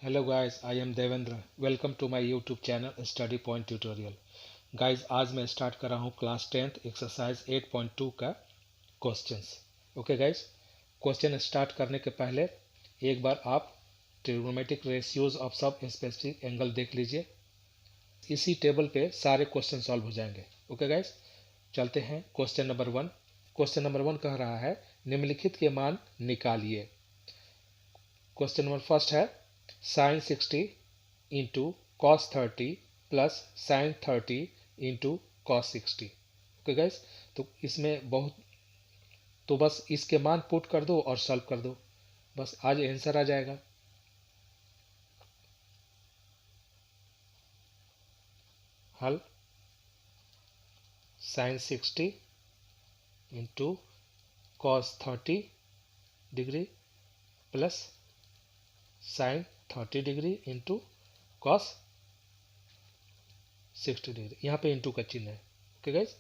Hello guys, I am Devendra. Welcome to my YouTube channel study point tutorial. Guys, आज मैं start कर रहा हूँ क्लास 10th एक्सरसाइज 8.2 का questions. Okay guys, question start करने के पहले एक बार आप ट्रिग्नोमेट्रिक रेशियोज ऑफ सब स्पेसिफिक एंगल देख लीजिए। इसी टेबल पे सारे क्वेश्चन सॉल्व हो जाएंगे। ओके गाइस, चलते हैं क्वेश्चन नंबर 1। क्वेश्चन नंबर 1 कह रहा है निम्नलिखित के मान निकालिए। क्वेश्चन नंबर फर्स्ट है sine 60 into cos 30 plus sine 30 into cos 60। Okay guys, तो इसमें बहुत तो बस इसके मान पुट कर दो और सॉल्व कर दो, बस आज आंसर आ जाएगा। हल sine 60 into cos 30 degree plus sine 30 degree into cos 60 degree, यहाँ पे इंटू का चिन्ह है। ओके गाइस,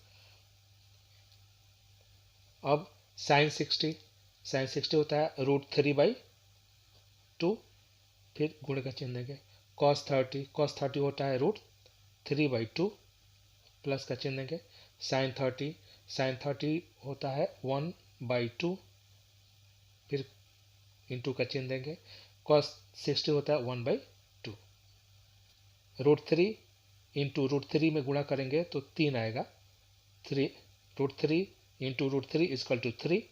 अब साइन 60 होता है √3/2, फिर गुणे का चिन्ह देंगे। कॉस 30 होता है √3/2, प्लस का चिन्ह देंगे। साइन 30 होता है 1/2, फिर इंटू का चिन्ह देंगे। कॉस 60 होता है 1/2। √3 इंटू √3 में गुणा करेंगे तो 3 आएगा। √3 इंटू √3 इजकल टू 3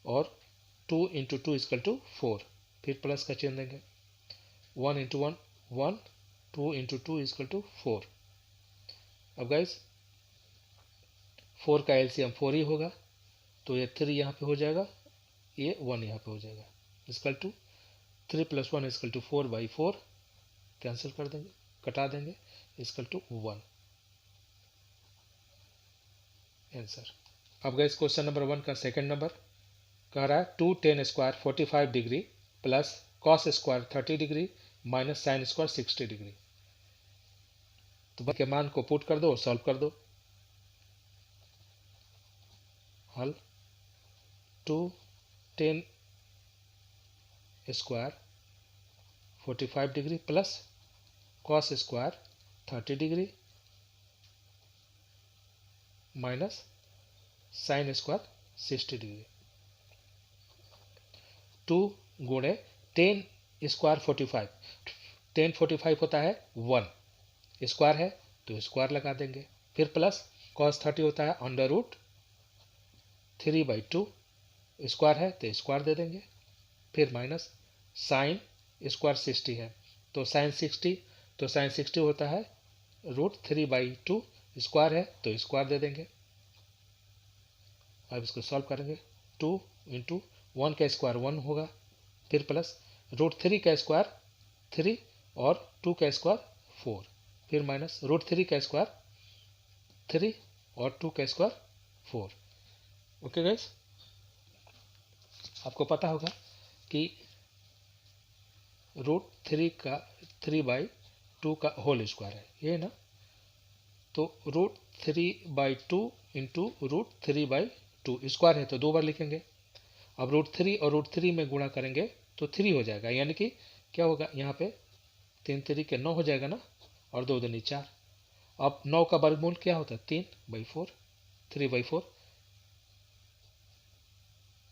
और 2 इंटू 2 इजकल टू 4, फिर प्लस का चिन्ह देंगे। 1 इंटू 1 1, 2 इंटू 2 इजकल टू 4। अब गाइस 4 का एलसीएम 4 ही होगा, तो ये 3 यहाँ पे हो जाएगा, ये 1 यहाँ पे हो जाएगा। Equal to 3 + 1 equal to 4/4, cancel कर देंगे, कटा देंगे, इजकल टू 1 आंसर। अब गाइस क्वेश्चन नंबर 1 का सेकंड नंबर कह रहा है 2 tan square 45 degree plus cos square 30 degree minus sine square 60 degree. तो के मान को पुट कर दो और सॉल्व कर दो। हल 2 tan square 45 degree plus cos square 30 degree minus sine square 60 degree. 2 गुणे टेन स्क्वायर 45, टेन 45 होता है 1, स्क्वायर है तो स्क्वायर लगा देंगे, फिर प्लस कॉस 30 होता है √3/2, स्क्वायर है तो स्क्वायर दे देंगे, फिर माइनस साइन स्क्वायर 60 है तो साइन 60 होता है √3/2, स्क्वायर है तो स्क्वायर दे देंगे। अब इसको सॉल्व करेंगे। 2 इंटू 1 का स्क्वायर 1 होगा, फिर प्लस √3 का स्क्वायर 3 और 2 का स्क्वायर 4, फिर माइनस √3 का स्क्वायर 3 और 2 का स्क्वायर 4। ओके गाइस, आपको पता होगा कि √3 का 3/2 का होल स्क्वायर है, ये ना, तो √3/2 इंटू √3/2, स्क्वायर है तो 2 बार लिखेंगे। अब √3 और √3 में गुणा करेंगे तो 3 हो जाएगा, यानी कि क्या होगा, यहाँ पे 3 3 के 9 हो जाएगा ना, और 2 दूनी 4। अब 9 का वर्गमूल क्या होता है 3/4, 3/4,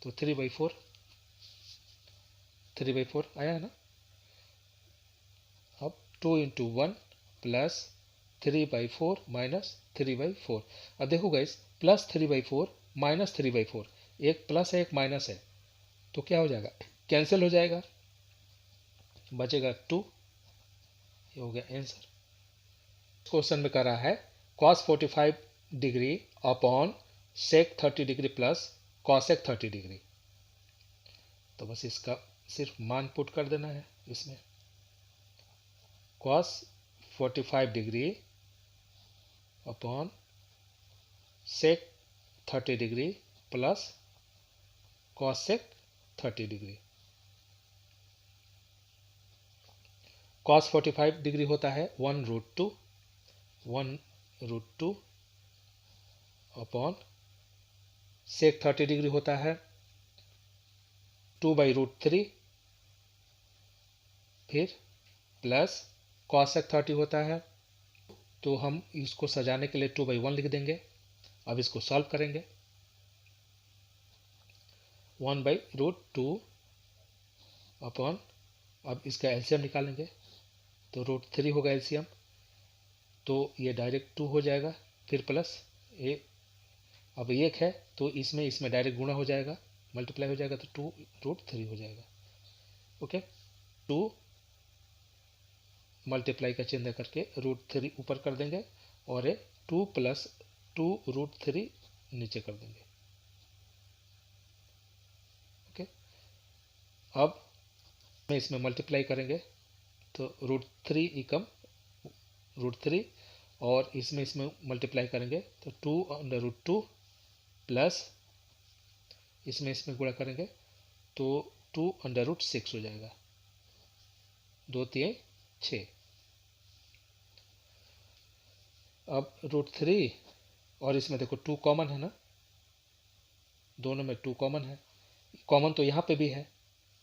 तो 3/4 आया है ना। अब 2 इंटू 1 प्लस 3/4 माइनस 3/4। अब देखो गाइस, प्लस 3/4 माइनस 3/4, एक प्लस है एक माइनस है, तो क्या हो जाएगा, कैंसिल हो जाएगा, बचेगा 2। ये हो गया आंसर। क्वेश्चन में कर रहा है cos 45 degree upon sec 30 degree plus cosec 30 degree. तो बस इसका सिर्फ मान पुट कर देना है इसमें। cos 45 degree upon sec 30 degree plus cosec 30 degree. cos 45 degree होता है 1√2 अपॉन sec 30 डिग्री होता है 2/√3, फिर प्लस कॉसेक 30 होता है, तो हम इसको सजाने के लिए 2/1 लिख देंगे। अब इसको सॉल्व करेंगे। 1/√2 अपॉन, अब इसका एलसीएम निकालेंगे तो √3 होगा एलसीएम, तो ये डायरेक्ट 2 हो जाएगा, फिर प्लस ए, अब 1 है तो इसमें डायरेक्ट गुणा हो जाएगा, मल्टीप्लाई हो जाएगा, तो 2√3 हो जाएगा। ओके, 2 मल्टीप्लाई का चिन्ह करके √3 ऊपर कर देंगे और ये 2 + 2√3 नीचे कर देंगे। ओके, अब इसमें मल्टीप्लाई करेंगे तो √3 एकम √3 और इसमें मल्टीप्लाई करेंगे तो 2/√2 प्लस इसमें गुणा करेंगे तो 2/√6 हो जाएगा, 2 3 6। अब √3 और इसमें देखो 2 कॉमन है ना, दोनों में 2 कॉमन है, कॉमन तो यहाँ पे भी है,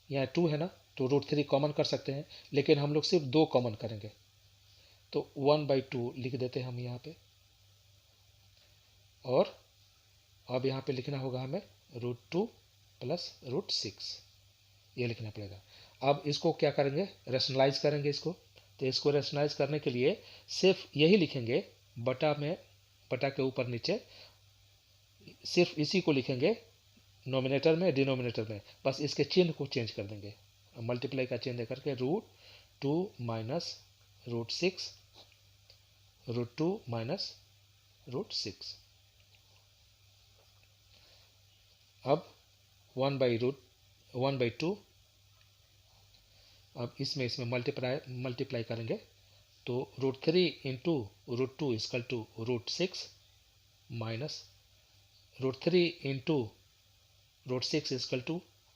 यहाँ 2 है ना, तो √3 कॉमन कर सकते हैं, लेकिन हम लोग सिर्फ 2 कॉमन करेंगे, तो 1/2 लिख देते हैं हम यहाँ पे। और अब यहाँ पे लिखना होगा हमें √2 + √6, ये लिखना पड़ेगा। अब इसको क्या करेंगे, रेशनलाइज करेंगे इसको, तो इसको रेशनलाइज करने के लिए सिर्फ यही लिखेंगे, बटा के ऊपर नीचे सिर्फ इसी को लिखेंगे, नोमिनेटर में डिनोमिनेटर में, बस इसके चिन्ह को चेंज कर देंगे, मल्टीप्लाई का चिन्ह करके √2 - √6, √2 - √6। अब 1/2, अब इसमें मल्टीप्लाई करेंगे तो √3 × √2 = √6 माइनस √3 × √6 =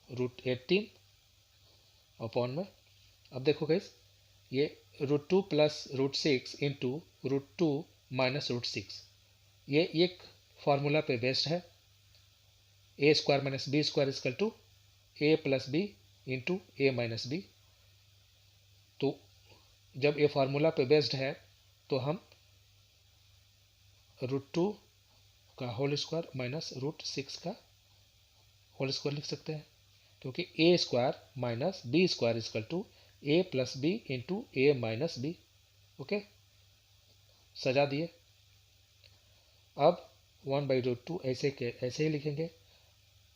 √18 अपॉन में। अब देखो गाइस, ये √2 + √6 × √2 - √6, ये एक फार्मूला पे बेस्ड है, a² - b² = a + b × a - b। तो जब ये फार्मूला पे बेस्ड है तो हम √2 का होल स्क्वायर माइनस √6 का होल स्क्वायर लिख सकते हैं, क्योंकि a² - b² = a + b × a - b। Okay, सजा दिए। अब 1/√2 ऐसे ही लिखेंगे।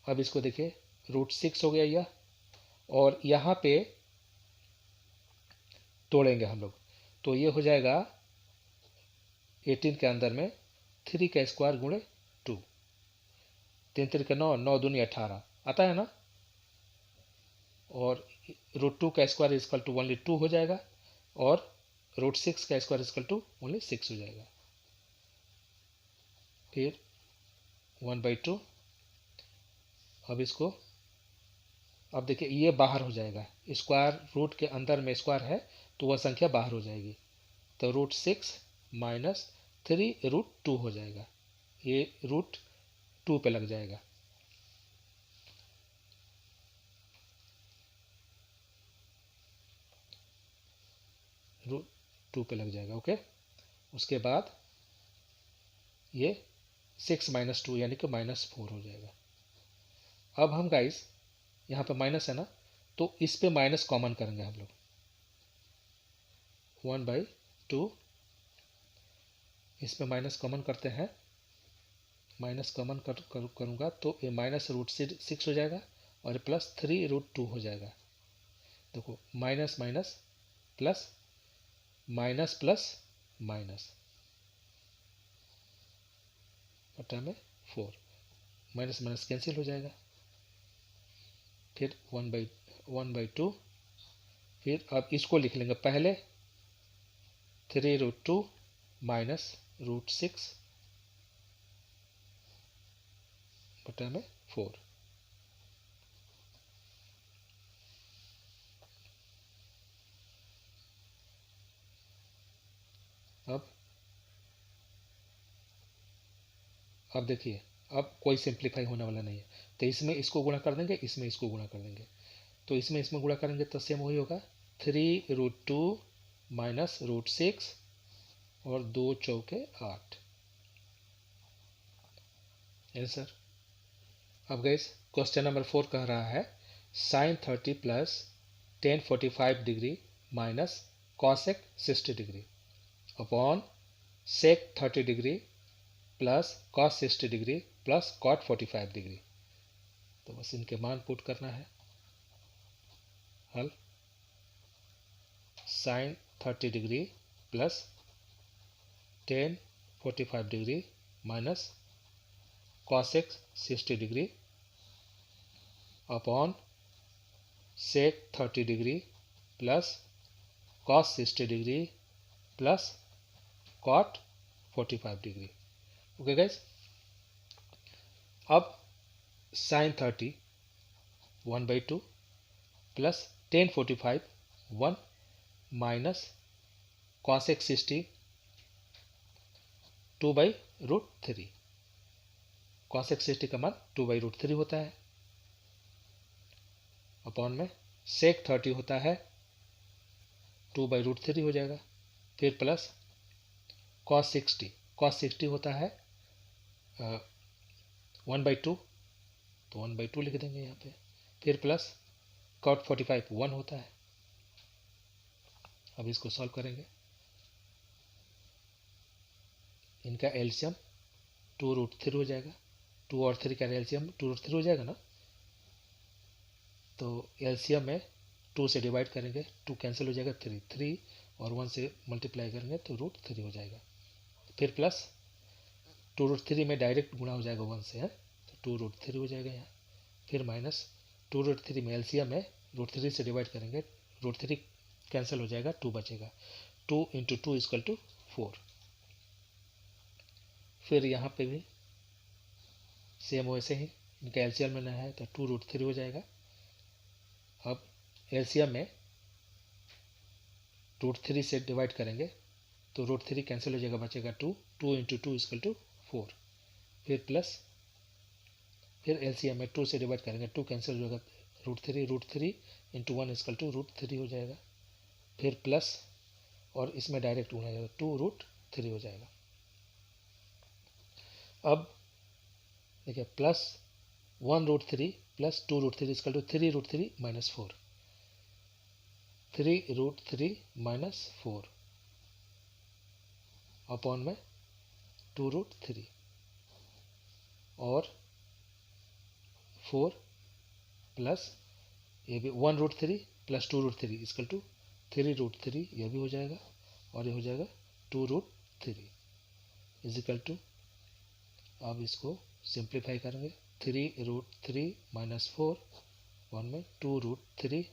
अब इसको देखिए, √6 हो गया यह, और यहाँ पे तोड़ेंगे हम लोग, तो ये हो जाएगा 18 के अंदर में 3 का स्क्वायर गुणे 2, 3 3 के 9, 9 दूनी 18 आता है ना, और √2 का स्क्वायर = ओनली 2 हो जाएगा, और √6 का स्क्वायर = ओनली 6 हो जाएगा। फिर 1/2, अब इसको, अब देखिए ये बाहर हो जाएगा, स्क्वायर रूट के अंदर में स्क्वायर है तो वह संख्या बाहर हो जाएगी, तो √6 - 3 √2 हो जाएगा, ये √2 पे लग जाएगा। √2 पे लग जाएगा। ओके, उसके बाद ये 6 - 2 यानी कि -4 हो जाएगा। अब हम गाइस, यहाँ पे माइनस है ना, तो इस पे माइनस कॉमन करेंगे हम लोग, 1/2 इस पे माइनस कॉमन करते हैं, माइनस कॉमन करूँगा तो ये -√6 हो जाएगा और प्लस 3 √2 हो जाएगा। देखो, minus minus plus, minus plus minus, बटा में 4, माइनस माइनस कैंसिल हो जाएगा। फिर 1/2, फिर अब इसको लिख लेंगे पहले 3 √2 माइनस √6 बटा में 4। अब देखिए, अब कोई सिंप्लीफाई होने वाला नहीं है, तो इसमें इसको गुणा कर देंगे, इसमें इसको गुणा कर देंगे, तो इसमें गुणा करेंगे तो सेम वही होगा, 3 √2 माइनस रूट 6 और 2 चौके 8 आंसर। अब गाइस क्वेश्चन नंबर 4 कह रहा है sine 30 plus tan 45 degree minus cosec 60 degree upon sec 30 degree plus cos 60 degree plus cot 45 degree. तो बस इनके मान पुट करना है। हल sine 30 degree plus tan 45 degree minus cosec 60 degree upon sec 30 degree plus cos 60 degree plus cot 45 degree. Okay guys, अब sine 30 1/2 plus tan 45 1 minus cosec 60 2/√3। Cosec 60 का मान 2/√3 होता है अपॉन में सेक 30 होता है 2/√3 हो जाएगा। फिर प्लस कॉस 60 होता है 1/2 तो 1/2 लिख देंगे यहाँ पे। फिर प्लस कॉट 45 1 होता है। अब इसको सॉल्व करेंगे। इनका एलसीएम 2√3 हो जाएगा। 2 और 3 का एलसीएम 2√3 हो जाएगा ना। तो एलसीएम में 2 से डिवाइड करेंगे 2 कैंसिल हो जाएगा 3 और 1 से मल्टीप्लाई करेंगे तो √3 हो जाएगा। फिर प्लस 2√3 में डायरेक्ट गुणा हो जाएगा 1 से है तो 2√3 हो जाएगा यहाँ। फिर माइनस 2√3 में एलसीएम में √3 से डिवाइड करेंगे √3 कैंसिल हो जाएगा 2 बचेगा। 2 × 2 = 4। फिर यहाँ पे भी सेम वैसे ही इनका एलसीएम में है तो 2√3 हो जाएगा। अब एलसीएम में √3 से डिवाइड करेंगे तो √3 कैंसिल हो जाएगा बचेगा 2 × 2 = 4। फिर प्लस फिर एलसीएम में 2 से डिवाइड करेंगे 2 कैंसिल हो जाएगा √3 × 1 = √3 हो जाएगा। फिर प्लस और इसमें डायरेक्ट गुणा जाएगा 2√3 हो जाएगा। अब देखिए प्लस 1√3 प्लस 2√3 = 3√3 - 4। 3√3 - 4 अपॉन में 2√3 और 4 प्लस ये भी 1√3 प्लस 2√3 = 3√3 यह भी हो जाएगा और ये हो जाएगा 2√3 = अब इसको सिंप्लीफाई करेंगे 3√3 - 4 1 में 2√3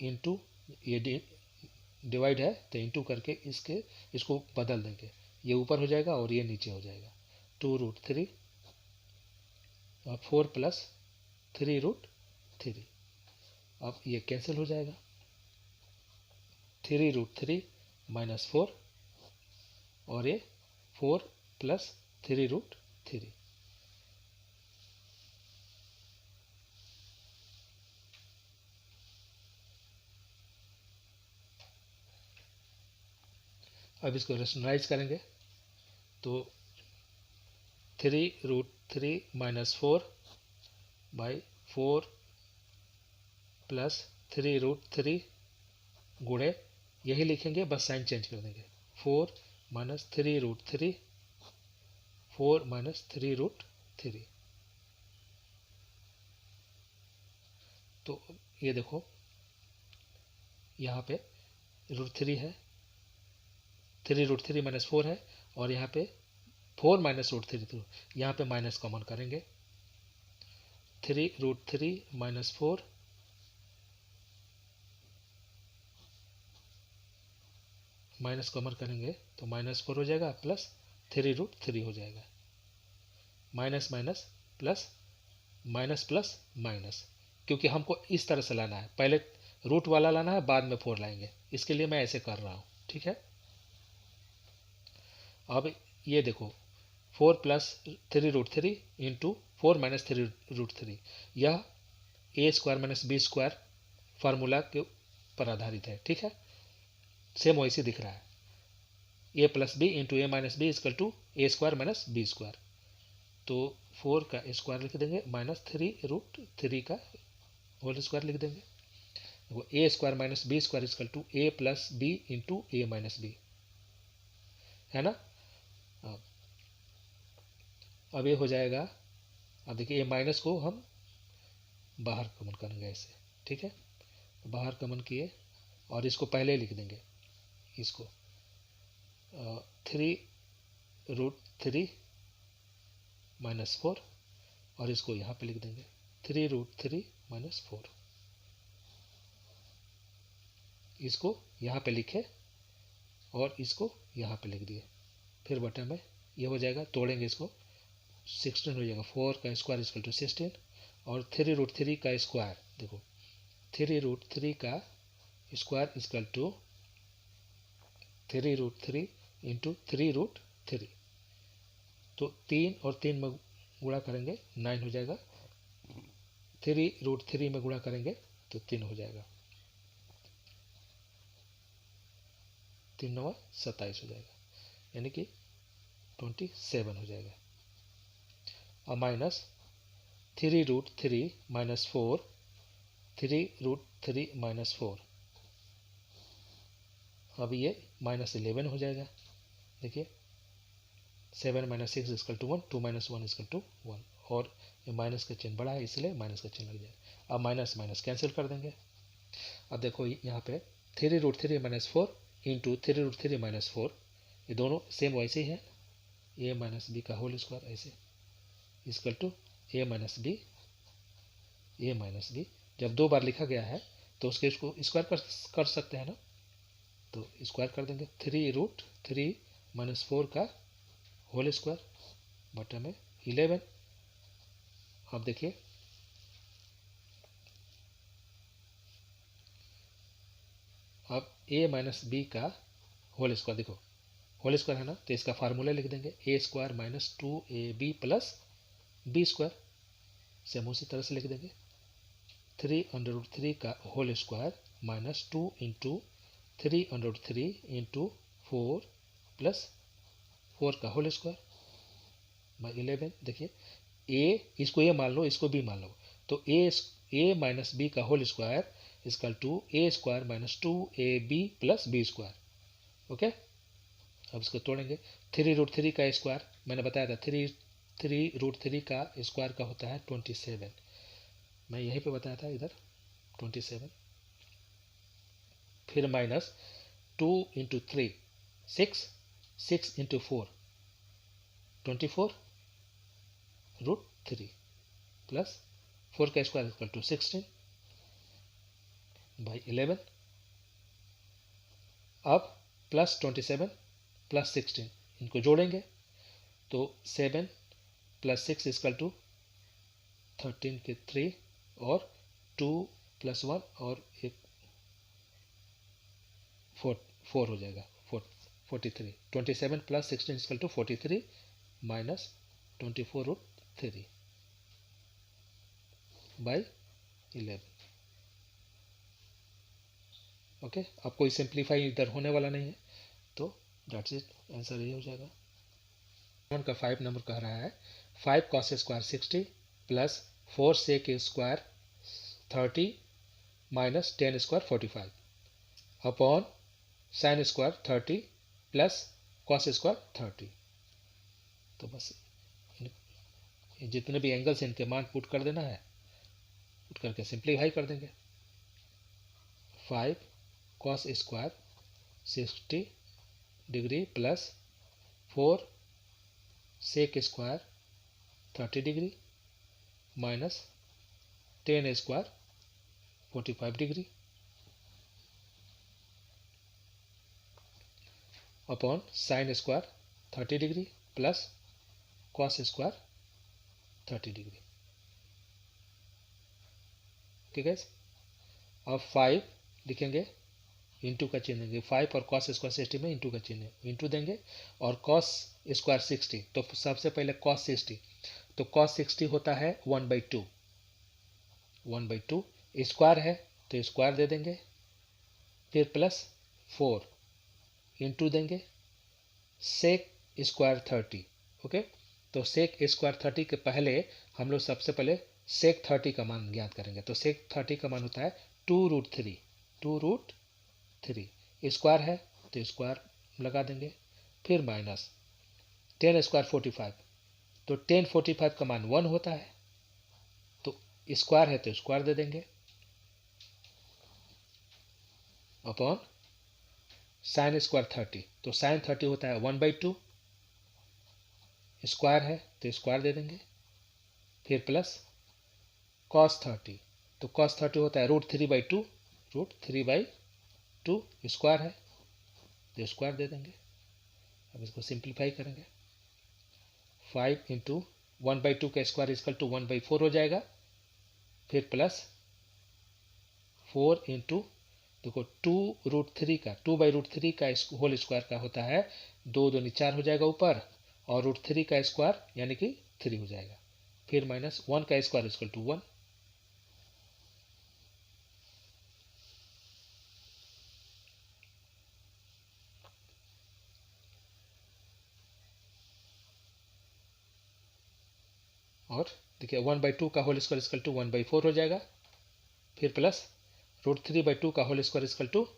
इंटू ये डिवाइड है तो इंटू करके इसको बदल देंगे। ये ऊपर हो जाएगा और ये नीचे हो जाएगा 2√3 और 4 प्लस 3√3। अब ये कैंसिल हो जाएगा 3√3 - 4 और ये 4 प्लस 3√3। अब इसको रेशनलाइज करेंगे तो 3√3 - 4/4 प्लस 3√3 गुणे यही लिखेंगे बस साइन चेंज कर देंगे 4 - 3√3 4 - 3√3। तो ये देखो यहाँ पे √3 है 3√3 - 4 है और यहाँ पे 4 - √3 तो यहाँ पे माइनस कॉमन करेंगे 3√3 - 4 माइनस कॉमन करेंगे तो -4 हो जाएगा प्लस 3√3 हो जाएगा। Minus minus plus minus plus minus, क्योंकि हमको इस तरह से लाना है, पहले रूट वाला लाना है बाद में 4 लाएंगे, इसके लिए मैं ऐसे कर रहा हूँ। ठीक है, अब ये देखो 4 प्लस 3√3 इंटू 4 - 3√3 यह a² - b² फार्मूला के पर आधारित है, ठीक है, सेम वैसे दिख रहा है। A plus B into A minus B equal to A square minus B square, तो 4 का स्क्वायर लिख देंगे माइनस 3√3 का होल स्क्वायर लिख देंगे। वो A square minus B square equal to A plus B into A minus B, है ना। अब ये हो जाएगा, अब देखिए ए माइनस को हम बाहर कमन करेंगे ऐसे, ठीक है, बाहर कमन किए और इसको पहले लिख देंगे, इसको 3√3 माइनस 4 और इसको यहाँ पे लिख देंगे 3√3 माइनस 4, इसको यहाँ पे लिखे और इसको यहाँ पे लिख दिए, फिर बटन में ये हो जाएगा, तोड़ेंगे इसको 16 हो जाएगा। 4 का स्क्वायर इजकल टू 16 और 3√3 का स्क्वायर, देखो 3√3 का स्क्वायर इजकल टू 3√3 इंटू 3√3, तो 3 और 3 में गुणा करेंगे 9 हो जाएगा, 3√3 में गुणा करेंगे तो 3 हो जाएगा, 3 9 27 हो जाएगा, यानी कि 27 हो जाएगा। और माइनस 3√3 माइनस 4, 3√3 माइनस 4, अब ये माइनस 11 हो जाएगा। देखिए 7 minus 6 equal to 1, 2 minus 1 equal to 1, और ये माइनस का चिन्ह बड़ा है इसलिए माइनस का चिन्ह लग जाएगा। अब माइनस माइनस कैंसिल कर देंगे। अब देखो यहाँ पे 3√3 माइनस 4 इंटू 3√3 माइनस 4, ये दोनों सेम वैसे ही है, ए माइनस बी का होल स्क्वायर ऐसे equal to A minus B, A minus B जब 2 बार लिखा गया है तो उसके इसको स्क्वायर कर सकते हैं ना, तो स्क्वायर कर देंगे 3√3 माइनस 4 का होल स्क्वायर बटा में 11। अब देखिए अब a माइनस बी का होल स्क्वायर, देखो होल स्क्वायर है ना, तो इसका फार्मूला लिख देंगे A square minus 2ab plus B square, same उसी तरह से लिख देंगे 3√3 का whole square minus 2 into 3√3 into 4 plus 4 का होल स्क्वायर बाई 11। देखिए ए, इसको ए मान लो, इसको बी मान लो, तो ए माइनस बी का whole square equal to A square minus 2ab plus B square, okay. अब इसको तोड़ेंगे, 3√3 का स्क्वायर मैंने बताया था 3√3 का स्क्वायर का होता है 27, मैं यहीं पे बताया था इधर 27, फिर माइनस 2 इंटू 3 6, 6 इंटू 4 24√3 प्लस 4 का स्क्वायर इक्वल टू 16 बाई 11। अब प्लस 27 प्लस 16 इनको जोड़ेंगे तो 7 प्लस 6 इक्वल टू 13 के 3 और 2 प्लस 1 और एक 4 हो जाएगा 43। 27 plus 16 equal to 43 minus 24√3 by 11, okay. अब कोई सिंप्लीफाई इधर होने वाला नहीं है, तो दैट्स इट, आंसर ये हो जाएगा। उनका 5 नंबर कह रहा है 5 cos square 60 plus 4 sec square 30 minus 10 square 45 upon sin square 30 plus cos square 30। तो बस जितने भी एंगल्स इनके मान पुट कर देना है, पुट करके सिंप्लीफाई कर देंगे। 5 cos square 60 degree plus 4 sec square 30 degree minus 10 square 45 degree upon sin square 30 degree plus cos square 30 degree, ठीक है। अब 5 लिखेंगे, इंटू का चिन्ह देंगे, 5 और cos स्क्वायर 60 में इंटू का चिन्ह इंटू देंगे, और cos स्क्वायर 60, तो सबसे पहले cos 60, तो cos 60 होता है 1/2, 1/2 स्क्वायर है तो स्क्वायर दे देंगे फिर प्लस 4 इंटू देंगे सेक स्क्वायर 30। ओके, तो सेक स्क्वायर 30 के पहले हम लोग सबसे पहले सेक 30 का मान ज्ञात करेंगे। तो सेक 30 का मान होता है 2√3, 2√3 स्क्वायर है तो स्क्वायर लगा देंगे, फिर माइनस 10 स्क्वायर 45, तो 10 45 का मान 1 होता है, तो स्क्वायर है तो स्क्वायर दे देंगे अपॉन साइन स्क्वायर 30, तो साइन 30 होता है 1/2, स्क्वायर है तो स्क्वायर दे देंगे, फिर प्लस कॉस 30, तो कॉस 30 होता है √3/2, √3/2 स्क्वायर है तो स्क्वायर दे देंगे। अब इसको सिंप्लीफाई करेंगे, 5 इंटू 1/2 का स्क्वायर इजकल टू 1/4 हो जाएगा, फिर प्लस 4 इंटू देखो 2√3 का 2/√3 का होल स्क्वायर का होता है 2 2 4 हो जाएगा ऊपर, और √3 का स्क्वायर यानी कि 3 हो जाएगा, फिर माइनस 1 का स्क्वायर इजकल टू 1। और देखिए 1/2 का होल स्क्वायर इजकल टू 1/4 हो जाएगा, फिर प्लस √3/2 का होल स्क्वायर इजकल टू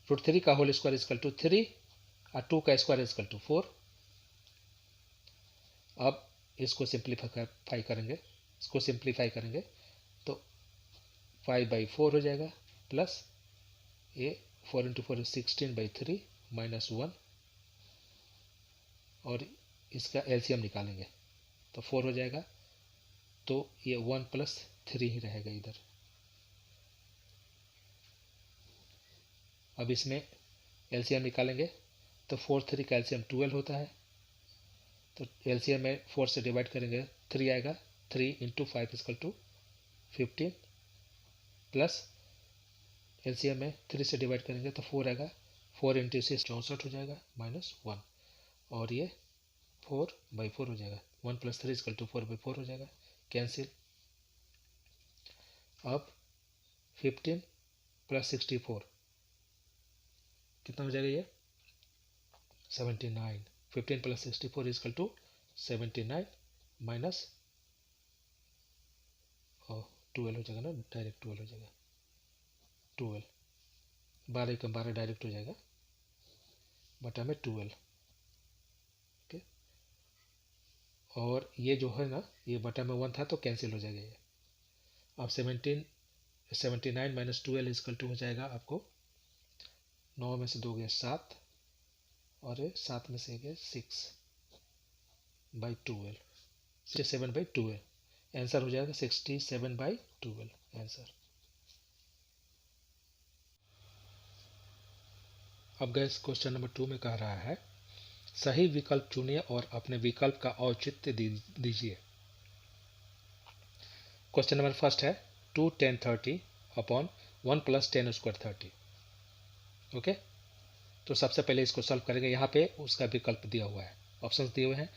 √3 का होल स्क्वायर इजकल टू 3 और 2 का स्क्वायर इजकल टू 4। अब इसको सिंप्लीफाई करेंगे, तो 5/4 हो जाएगा, प्लस ये 4 इंटू 4 16/3 माइनस 1, और इसका एलसीएम निकालेंगे तो 4 हो जाएगा, तो ये 1 + 3 ही रहेगा इधर। अब इसमें एलसीएम निकालेंगे तो 4 3 का एलसीएम 12 होता है, तो एलसीएम में 4 से डिवाइड करेंगे 3 आएगा, 3 into 5 equal to 15, plus LCM में 3 से डिवाइड करेंगे तो 4 आएगा, 4 इंटू 6 64 हो जाएगा, माइनस 1, और ये 4/4 हो जाएगा, 1 + 3 इजकल टू 4/4 हो जाएगा, कैंसिल। अब 15 + 64 कितना हो जाएगा, ये 79, 15 + 64 इजकल टू 79 माइनस 12 हो जाएगा ना, डायरेक्ट 12 हो जाएगा, 12 12 का 12 डायरेक्ट हो जाएगा, बटा में 12। ओके, और ये जो है ना, ये बटा में 1 था तो कैंसिल हो जाएगा ये। अब 79 माइनस 12 इजकल टू हो जाएगा आपको 9 में से 2 गए 7, और ये 7 में से गए 6/12, 67/12 आंसर हो जाएगा, 67/12 आंसर। अब गैस क्वेश्चन नंबर 2 में कह रहा है सही विकल्प चुनिए और अपने विकल्प का औचित्य दीजिए। क्वेश्चन नंबर फर्स्ट है 2 10 30 अपॉन 1 + 10 स्क्वायर 30। ओके, तो सबसे पहले इसको सॉल्व करेंगे। यहाँ पे उसका विकल्प दिया हुआ है, ऑप्शंस दिए हुए हैं,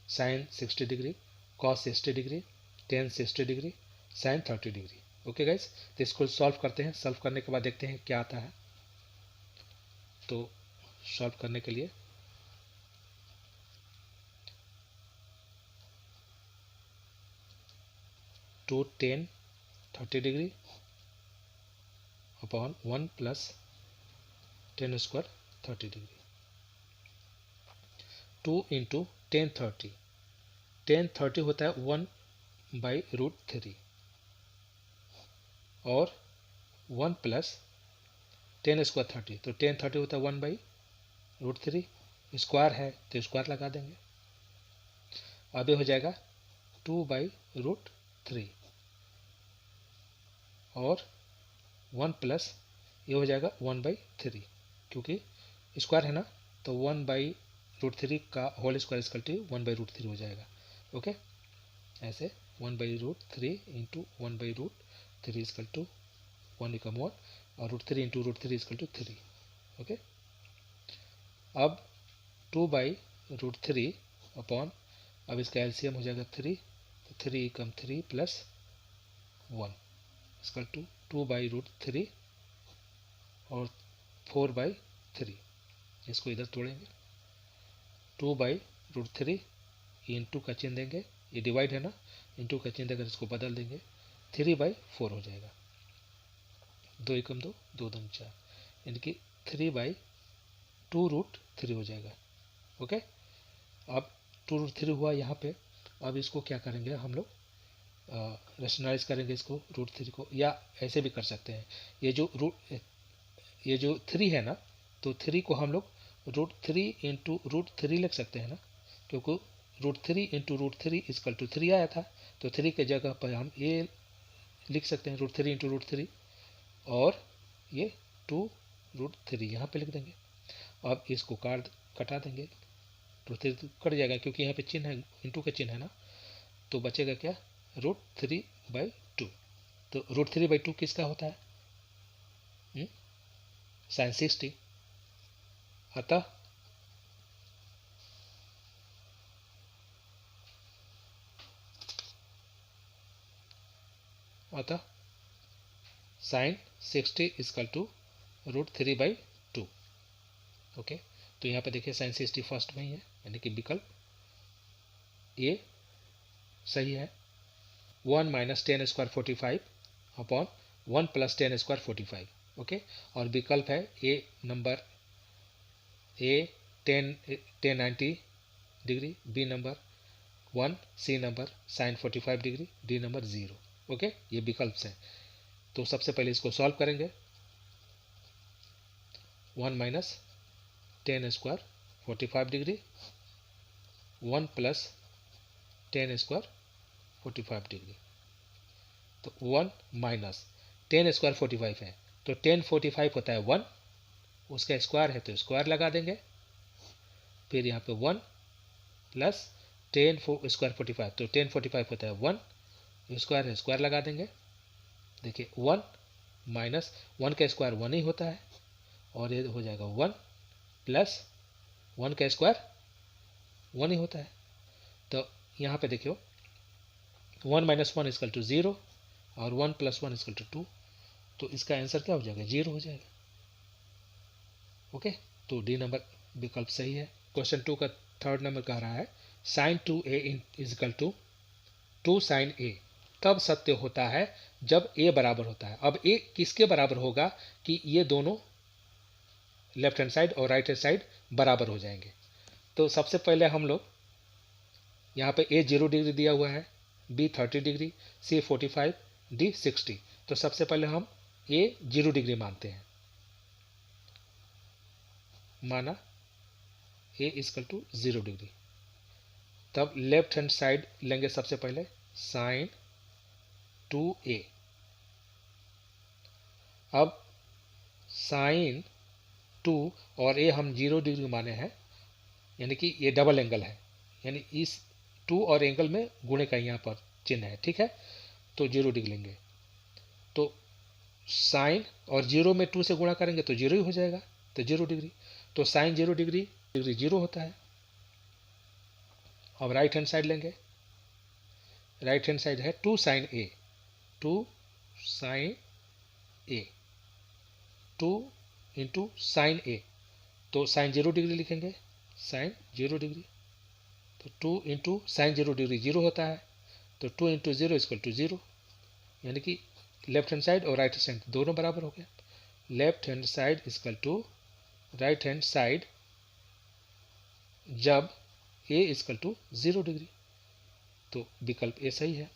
sine 60 degree, cos 60 degree, tan 60 degree, sine 30 degree. Okay guys, तो इसको सॉल्व करते हैं। सॉल्व करने के बाद देखते हैं क्या आता है। तो सॉल्व करने के लिए 2 10 30 degree upon 1 + 10 square 30 degree, 2 into 10 30, 10 30 होता है 1/√3, और 1 + 10 स्क्वायर 30, तो 10 30 होता है 1/√3, स्क्वायर है तो स्क्वायर लगा देंगे। अब ये हो जाएगा 2/√3, और 1 + ये हो जाएगा 1/3, क्योंकि स्क्वायर है ना, तो 1/√3 का होल स्क्वायर इजकल टू 1/√3 हो जाएगा। ओके, ऐसे 1/√3 इंटू 1/√3 इजकल टू 1 = 1, और √3 इंटू √3 इजकल टू 3। ओके, अब 2/√3 अपॉन, अब इसका एलसीएम हो जाएगा 3, तो 3 = 3 + 1 इजकल टू 2/√3, और 4/3, इसको इधर तोड़ेंगे, 2/√3 इंटू का चिन्ह देंगे, ये डिवाइड है ना, इंटू का चिन्ह देकर इसको बदल देंगे, 3/4 हो जाएगा, 2 एकम 2, 2 दूनी 4, यानी कि 3/2√3 हो जाएगा। ओके, अब 2√3 हुआ यहाँ पे। अब इसको क्या करेंगे हम लोग, रेशनलाइज करेंगे इसको, √3 को, या ऐसे भी कर सकते हैं, ये जो 3 है ना, तो 3 को हम लोग √3 इंटू √3 लिख सकते हैं ना, क्योंकि √3 इंटू √3 इक्वल टू 3 आया था, तो 3 के जगह पर हम ये लिख सकते हैं √3 इंटू √3, और ये 2√3 यहाँ पे लिख देंगे। अब इसको कटा देंगे, √3 कट जाएगा क्योंकि यहाँ पे चिन्ह है, इंटू का चिन्ह है ना, तो बचेगा क्या, √3/2। तो √3/2 किसका होता है, sin 60। अतः sin 60 इक्वल टू √3/2। ओके, तो यहाँ पे देखिए sin 60 फर्स्ट में ही है, यानी कि विकल्प ए सही है। 1 - 10² 45 अपॉन 1 + 10² 45। ओके, और विकल्प है A number, A 1090 degree, B number 1, C number sin 45 degree, D number 0। Okay, ये विकल्प हैं। तो सबसे पहले इसको सॉल्व करेंगे, 1 - 10² 45 डिग्री, 1 + 10² 45 डिग्री, तो 1 - 10² 45 है, तो 10 45 होता है 1, उसका स्क्वायर है तो स्क्वायर लगा देंगे, फिर यहाँ पे 1 + 10² 45, तो 10 45 होता है 1, स्क्वायर है स्क्वायर लगा देंगे। देखिए 1 - 1 का स्क्वायर 1 ही होता है, और ये हो जाएगा 1 + 1 का स्क्वायर 1 ही होता है। तो यहाँ पे देखियो 1 - 1 = 0 और 1 + 1 = 2, तो इसका आंसर क्या हो जाएगा, 0 हो जाएगा। ओके, तो डी नंबर विकल्प सही है। क्वेश्चन 2 का थर्ड नंबर कह रहा है sin 2a = 2 sin a तब सत्य होता है जब a बराबर होता है। अब a किसके बराबर होगा कि ये दोनों लेफ्ट हैंड साइड और राइट हैंड साइड बराबर हो जाएंगे। तो सबसे पहले हम लोग यहाँ पे a 0 डिग्री दिया हुआ है, b 30 डिग्री, c 45, d 60। तो सबसे पहले हम a 0 डिग्री मानते हैं, माना a = 0 डिग्री। तब लेफ्ट हैंड साइड लेंगे सबसे पहले sin 2a। अब sin 2 और a हम 0 डिग्री माने हैं, यानी कि ये डबल एंगल है, यानी इस 2 और एंगल में गुणे का यहाँ पर चिन्ह है, ठीक है, तो 0 डिग्री लेंगे। तो साइन और 0 में 2 से गुणा करेंगे तो 0 ही हो जाएगा, तो 0 डिग्री। तो साइन 0 डिग्री 0 होता है। अब राइट हैंड साइड लेंगे, राइट हैंड साइड है 2 sin a, 2 sin a, 2 × sin a, तो साइन 0 डिग्री लिखेंगे, साइन 0 डिग्री, तो 2 × sin 0 डिग्री 0 होता है, तो 2 × 0 = 0, यानी कि लेफ्ट हैंड साइड और राइट हैंड साइड दोनों बराबर हो गया। Left hand side = right hand side जब a = 0 डिग्री, तो विकल्प ए सही है।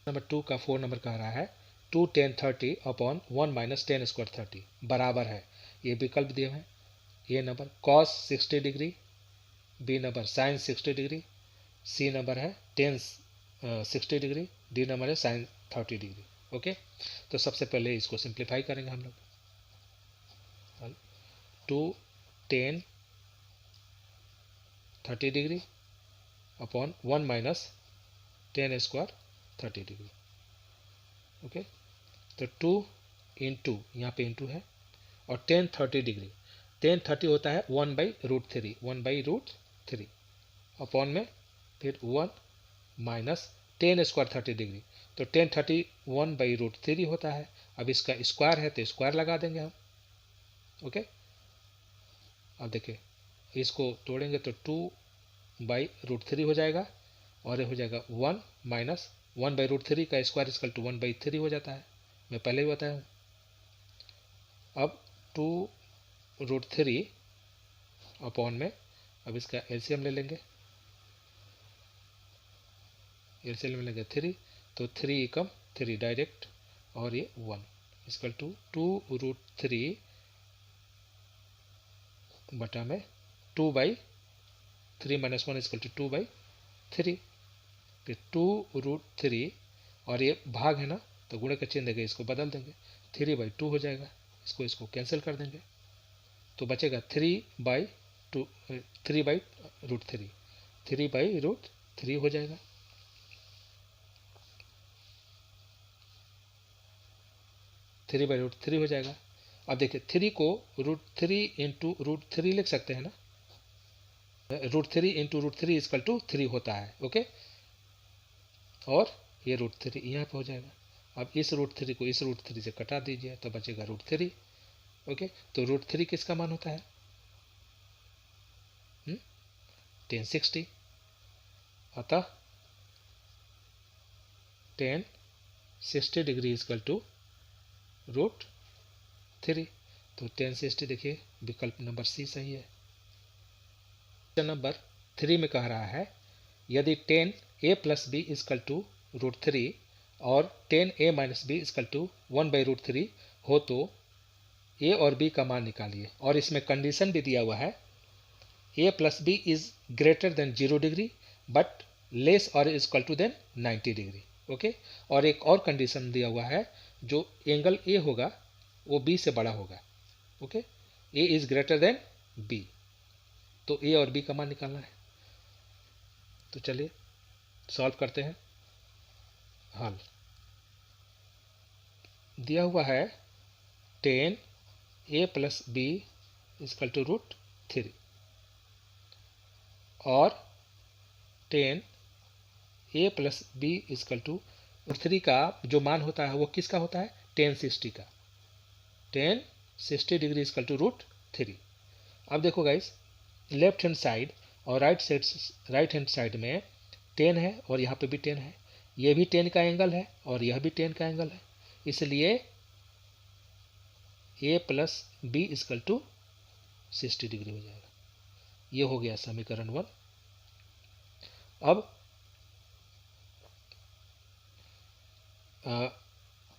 नंबर 2 का 4 नंबर कह रहा है 2 tan 30 अपॉन 1 - 10² 30 बराबर है। ये विकल्प दिए हैं, A number cos 60 degree, B number sin 60 degree, C number है tan 60 डिग्री, डी नंबर है sin 30 डिग्री। ओके, तो सबसे पहले इसको सिंप्लीफाई करेंगे हम लोग। 2 tan 30 degree upon 1 - 10² 30 degree. Okay, तो 2 × यहाँ पे इंटू है, और tan 30 डिग्री, tan 30 होता है 1/√3, 1/√3 अपॉन में फिर 1 - 10² 30 डिग्री, तो tan 30 1/√3 होता है। अब इसका स्क्वायर है तो स्क्वायर लगा देंगे हम, ओके, अब देखिए इसको तोड़ेंगे तो 2/√3 हो जाएगा और ये हो जाएगा 1 माइनस 1/√3 का स्क्वायर इक्वल टू 1/3 हो जाता है, मैं पहले ही बताया हूँ। अब 2√3 अपॉन में अब इसका एलसीएम ले लेंगे, एलसीएम लेंगे 3, तो 3 एकम 3 डायरेक्ट और ये 1 इक्वल टू 2√3 बटा में 2/3 माइनस 1 इक्वल टू 2/3, फिर 2√3 और ये भाग है ना तो गुणे का चिन्ह देंगे, इसको बदल देंगे 3/2 हो जाएगा, इसको कैंसिल कर देंगे तो बचेगा 3/2 3/√3 3/√3 हो जाएगा। (3/√3 हो जाएगा। अब देखिए 3 को √3 इंटू √3 लिख सकते हैं ना, √3 इंटू √3 इक्वल टू 3 होता है। ओके, और ये √3 यहाँ पे हो जाएगा। अब इस √3 को इस √3 से कटा दीजिए तो बचेगा √3। ओके, तो √3 किसका मान होता है? 1060। अतः 1060 डिग्री इक्वल टू √3, तो 1060 देखिए विकल्प नंबर सी सही है। क्वेश्चन नंबर 3 में कह रहा है यदि 10a plus B equal to √3 और 10a minus B equal to 1/√3 हो तो a और b का मान निकालिए, और इसमें कंडीशन भी दिया हुआ है a plus B is greater than 0 degree but less और equal to than 90 degree. Okay, और एक और कंडीशन दिया हुआ है जो एंगल a होगा वो b से बड़ा होगा। Okay, a is greater than b, तो a और b का मान निकालना है। तो चलिए सॉल्व करते हैं। हल दिया हुआ है 10a plus B equal to √3 और 10a plus B equal to √3 का जो मान होता है वो किसका होता है? 1060 का, 1060 डिग्री इक्वल टू √3। अब देखो गाइस, लेफ्ट हैंड साइड और राइट हैंड साइड में 10 है और यहाँ पे भी 10 है, ये भी 10 का एंगल है और यह भी 10 का एंगल है, इसलिए a plus B equal to 60 degree हो जाएगा। ये हो गया समीकरण 1। अब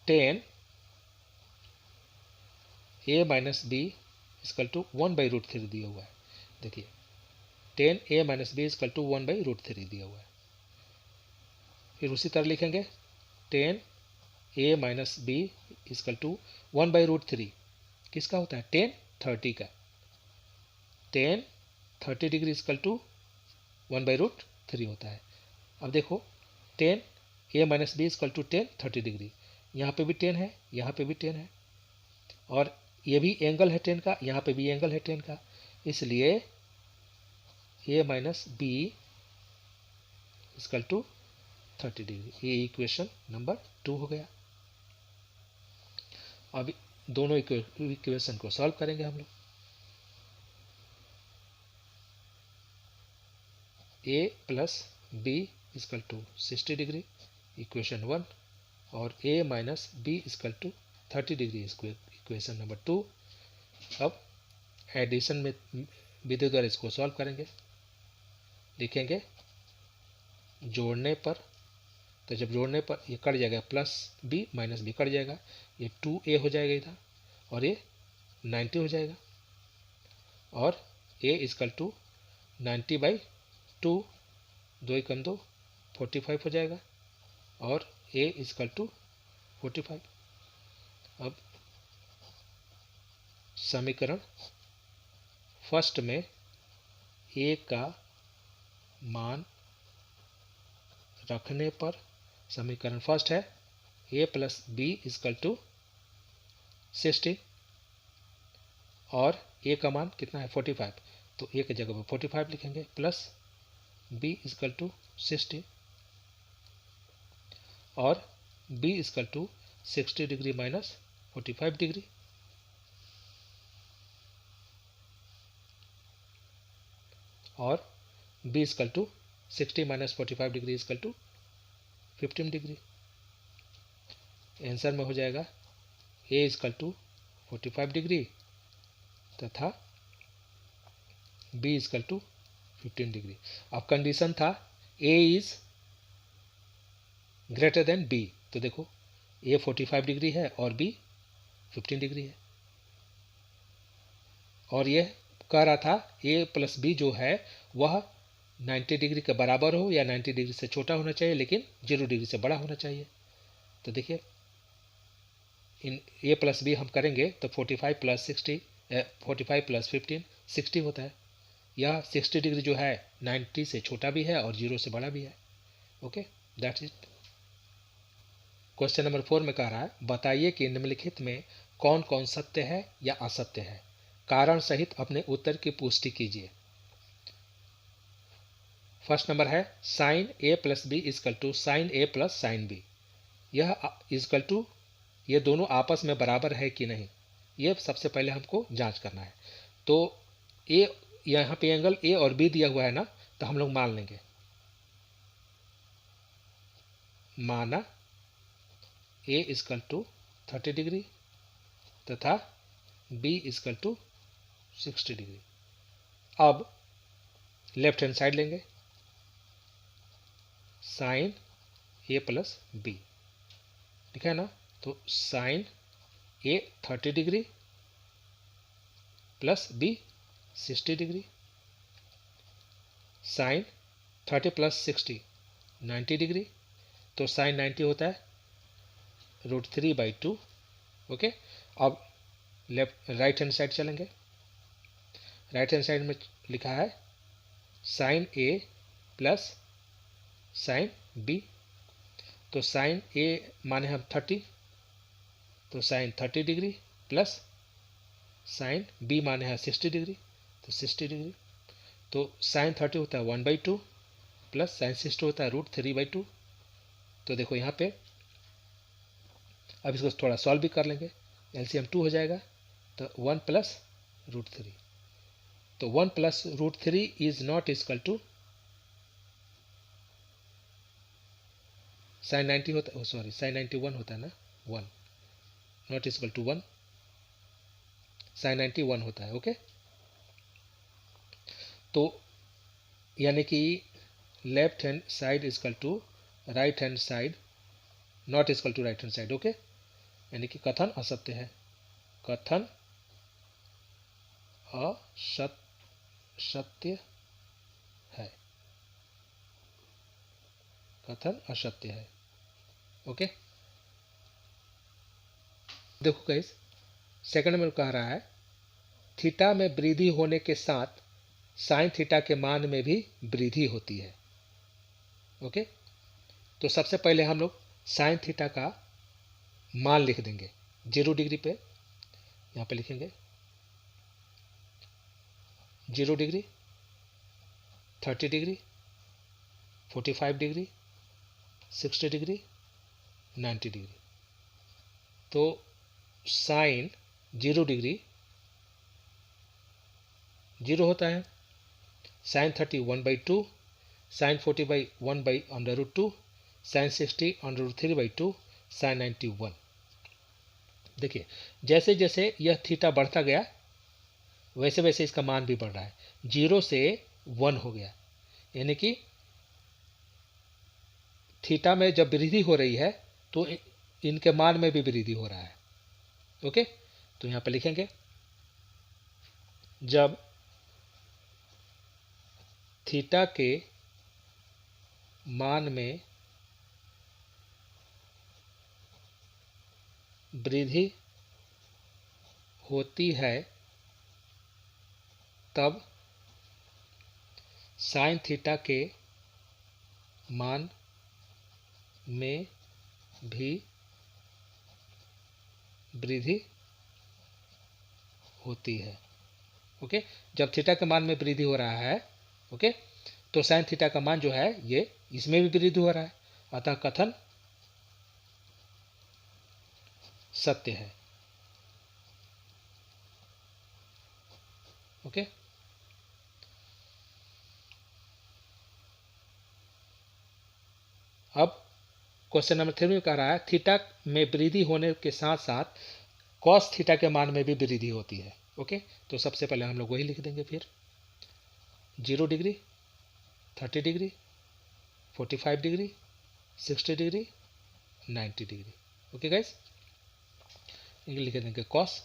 10 a minus B equal to 1/√3 दिया हुआ है। देखिए 10 a minus B equal to 1/√3 दिया हुआ है। फिर उसी तरह लिखेंगे 10 a minus B equal to 1/√3 किसका होता है? 1030 का, 1030 डिग्री इक्वल टू 1/√3 होता है। अब देखो 10 a minus B equal to 1030 degree, यहाँ पे भी 10 है, यहाँ पे भी 10 है, और ये भी एंगल है 10 का, यहाँ पे भी एंगल है 10 का, इसलिए a minus B equal to 30 degree. ये इक्वेशन नंबर 2 हो गया। अब दोनों इक्वेशन को सॉल्व करेंगे हम लोग। a plus B equal to 60 degree equation 1 और a minus B equal to 30 degree equation number 2। अब एडिशन में विधि द्वारा इसको सॉल्व करेंगे। लिखेंगे जोड़ने पर, तो जब जोड़ने पर ये कट जाएगा, प्लस बी माइनस बी कट जाएगा, ये 2a हो जाएगा इधर और ये 90 हो जाएगा, और a इक्वल टू 90/2, 2 एकम 2 45 हो जाएगा, और a इक्वल टू 45। अब समीकरण फर्स्ट में a का मान रखने पर, समीकरण फर्स्ट है a plus B equal to 60 और a का मान कितना है? 45, तो a की जगह पर 45 लिखेंगे, प्लस b इक्वल टू 60 और b equal to 60 degree minus 45 degree. और b equal to 60 minus 45 degree equal to 15 degree. Answer में हो जाएगा a इजकल टू 45 डिग्री तथा b इजकल टू 15 डिग्री। अब कंडीशन था a is greater than b, तो देखो a 45 डिग्री है और b 15 डिग्री है, और ये कह रहा था a प्लस b जो है वह 90 डिग्री के बराबर हो या 90 डिग्री से छोटा होना चाहिए, लेकिन 0 डिग्री से बड़ा होना चाहिए। तो देखिए इन a प्लस बी हम करेंगे तो 45 प्लस 60 45 प्लस 15 60 होता है। यह 60 डिग्री जो है 90 से छोटा भी है और 0 से बड़ा भी है। Okay, that's it. Question number 4 में कह रहा है बताइए कि निम्नलिखित में कौन कौन सत्य है या असत्य है, कारण सहित अपने उत्तर की पुष्टि कीजिए। फर्स्ट नंबर है sine A plus B equal to sine A plus sine B. यह इजकल टू, ये दोनों आपस में बराबर है कि नहीं, ये सबसे पहले हमको जांच करना है। तो ए, यहाँ पे एंगल ए और बी दिया हुआ है ना, तो हम लोग मान लेंगे, माना ए इजकल टू 30 डिग्री तथा बी इजकल टू 60 डिग्री। अब लेफ्ट हैंड साइड लेंगे, साइन ए प्लस बी, ठीक है ना, तो sine A 30 degree plus B 60 degree, sine 30 plus 60 90 degree, तो साइन 90 होता है √3/2। ओके, अब लेफ्ट राइट हैंड साइड चलेंगे, राइट हैंड साइड में लिखा है sine A plus sine B, तो साइन ए माने हम 30, तो sine 30 degree plus sine B माने है 60 डिग्री, तो 60 डिग्री, तो साइन 30 होता है 1/2 प्लस साइन 60 होता है √3/2। तो देखो यहाँ पे अब इसको थोड़ा सॉल्व भी कर लेंगे, एलसीएम 2 हो जाएगा, तो 1 प्लस √3, तो 1 plus √3 is not equal to sine 90 होता है, सॉरी साइन 91 होता है ना, 1 नॉट इक्वल टू 1, साइन 91 होता है। ओके, तो यानी कि left hand side equal to right hand side not equal to right hand side. Okay, यानी कि कथन असत्य है, कथन असत्य है, कथन असत्य है। ओके, देखो गाइस सेकंड में कह रहा है थीटा में वृद्धि होने के साथ साइन थीटा के मान में भी वृद्धि होती है। ओके, तो सबसे पहले हम लोग साइन थीटा का मान लिख देंगे 0 डिग्री पे, यहाँ पे लिखेंगे 0 degree 30 degree 45 degree 60 degree 90 degree. तो साइन 0 डिग्री 0 होता है, साइन 30 1/2, साइन 40 1/√2, साइन 60 √3/2, साइन 91। देखिए जैसे जैसे यह थीटा बढ़ता गया वैसे वैसे इसका मान भी बढ़ रहा है, 0 से 1 हो गया, यानी कि थीटा में जब वृद्धि हो रही है तो इनके मान में भी वृद्धि हो रहा है। ओके, तो यहाँ पे लिखेंगे जब थीटा के मान में वृद्धि होती है तब साइन थीटा के मान में भी वृद्धि होती है। ओके, जब थीटा के मान में वृद्धि हो रहा है, ओके, तो साइन थीटा का मान जो है ये इसमें भी वृद्धि हो रहा है, अतः कथन सत्य है। ओके, अब क्वेश्चन नंबर 3 में कह रहा है थीटा में वृद्धि होने के साथ साथ कॉस थीटा के मान में भी वृद्धि होती है। ओके, तो सबसे पहले हम लोग वही लिख देंगे फिर 0 degree, 30 degree, 45 degree, 60 degree, 90 degree. Okay guys, ये लिख देंगे कॉस।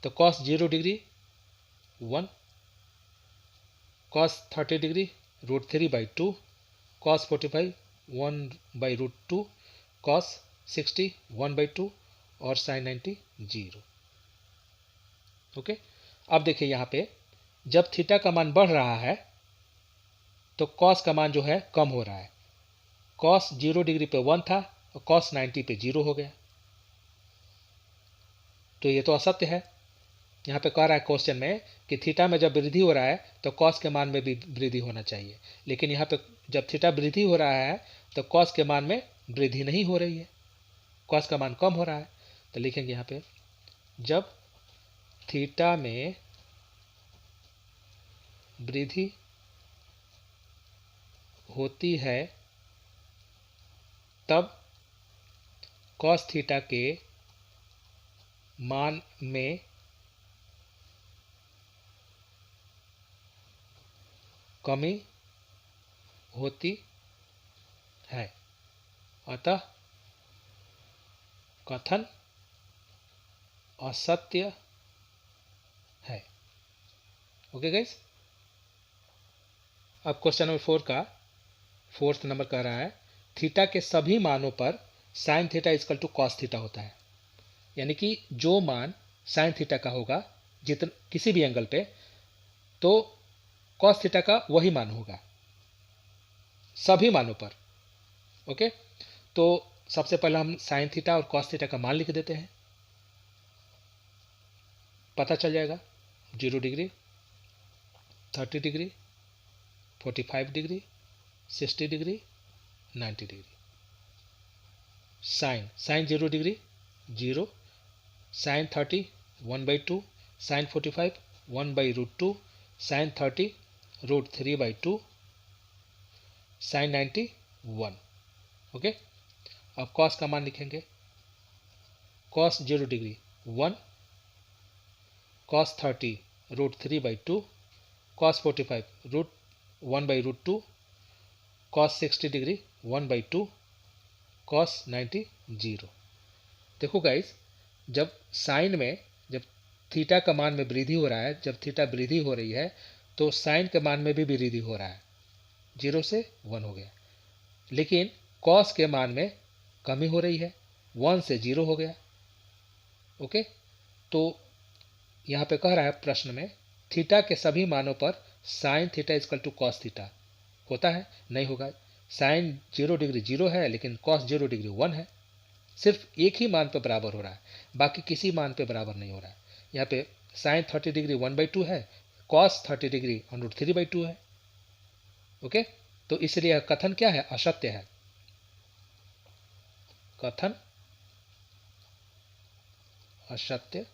तो cos 0 degree 1, cos 30 degree √3/2, cos 45 1/√2, cos 60 1/2 और साइन 90 0। ओके, अब देखिए यहाँ पे जब थीटा का मान बढ़ रहा है तो कॉस का मान जो है कम हो रहा है। कॉस 0 डिग्री पे 1 था और कॉस 90 पे 0 हो गया, तो ये तो असत्य है। यहाँ पे कह रहा है क्वेश्चन में कि थीटा में जब वृद्धि हो रहा है तो कॉस के मान में भी वृद्धि होना चाहिए, लेकिन यहाँ पे जब थीटा वृद्धि हो रहा है तो कॉस के मान में वृद्धि नहीं हो रही है, कॉस का मान कम हो रहा है। तो लिखेंगे यहाँ पे जब थीटा में वृद्धि होती है तब कॉस थीटा के मान में कमी होती है, अतः कथन असत्य है। ओके गाइस, अब क्वेश्चन नंबर 4 का 4th नंबर कह रहा है थीटा के सभी मानों पर sine theta equal to cos theta होता है। यानी कि जो मान साइन थीटा का होगा जितन किसी भी एंगल पे, तो कॉस थीटा का वही मान होगा सभी मानों पर। ओके, तो सबसे पहले हम साइन थीटा और कॉस थीटा का मान लिख देते हैं, पता चल जाएगा 0 degree, 30 degree, 45 degree, 60 degree, 90 degree. Sine 0 degree 0, sine 30 1/2, sine 45 1/√2, sine 30 √3/2, sine 90 1। Okay, अब कॉस का मान लिखेंगे cos 0 degree 1, cos 30 √3/2, cos 45 1/√2, cos 60 degree 1/2, cos 90 0। देखो गाइस, जब साइन में जब थीटा का मान में वृद्धि हो रहा है, जब थीटा वृद्धि हो रही है तो साइन के मान में भी वृद्धि हो रहा है, 0 से 1 हो गया। लेकिन कॉस के मान में कमी हो रही है, 1 से 0 हो गया। ओके, तो यहाँ पे कह रहा है प्रश्न में थीटा के सभी मानों पर sine theta equal to cos theta होता है, नहीं होगा। साइन 0 डिग्री 0 है लेकिन कॉस 0 डिग्री 1 है, सिर्फ एक ही मान पे बराबर हो रहा है, बाकी किसी मान पे बराबर नहीं हो रहा है। यहाँ पे साइन 30 डिग्री 1/2 है, कॉस 30 डिग्री √3/2 है। ओके, तो इसलिए कथन क्या है, असत्य है, कथन असत्य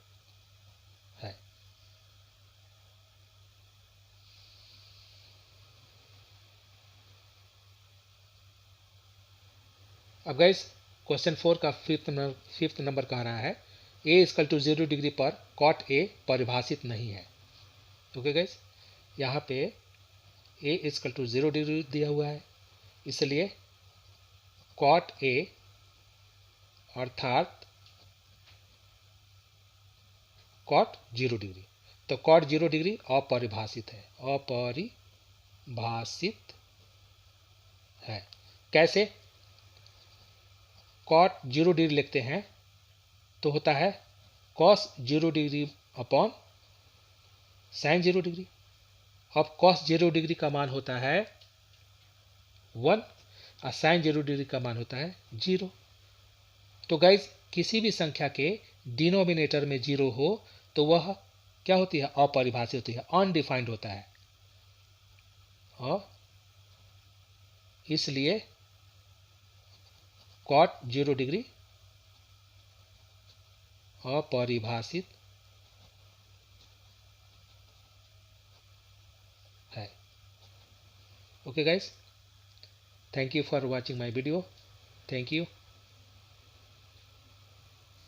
है। अब गाइस क्वेश्चन 4 का 5th नंबर कह रहा है a इक्वल टू 0 डिग्री पर कॉट a परिभाषित नहीं है। ओके गाइस, यहाँ पे a इक्वल टू 0 डिग्री दिया हुआ है, इसलिए कॉट a अर्थात कॉट 0 डिग्री, तो कॉट 0 डिग्री अपरिभाषित है, अपरिभाषित है। कैसे कॉट 0 डिग्री लिखते हैं तो होता है cos 0 degree upon sine 0 degree. अब कॉस 0 डिग्री का मान होता है 1 और साइन 0 डिग्री का मान होता है 0। तो गाइज किसी भी संख्या के डिनोमिनेटर में 0 हो तो वह क्या होती है, अपरिभाषित होती है, अनडिफाइंड होता है, और इसलिए कॉट 0 डिग्री अपरिभाषित है। Okay guys, Thank you for watching my video. Thank you.